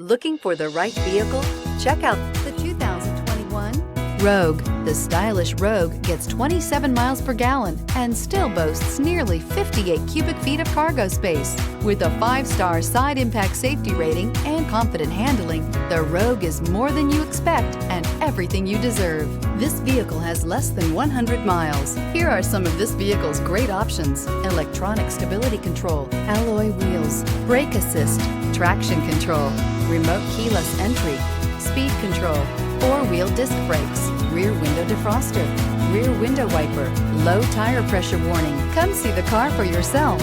Looking for the right vehicle? Check out the 2021 Rogue. The stylish Rogue gets 27 miles per gallon and still boasts nearly 58 cubic feet of cargo space. With a 5-star side impact safety rating and confident handling, the Rogue is more than you expect and everything you deserve. This vehicle has less than 100 miles. Here are some of this vehicle's great options: electronic stability control, alloy wheels, brake assist, traction control, remote keyless entry, speed control, 4-wheel disc brakes, rear window defroster, rear window wiper, low tire pressure warning. Come see the car for yourself.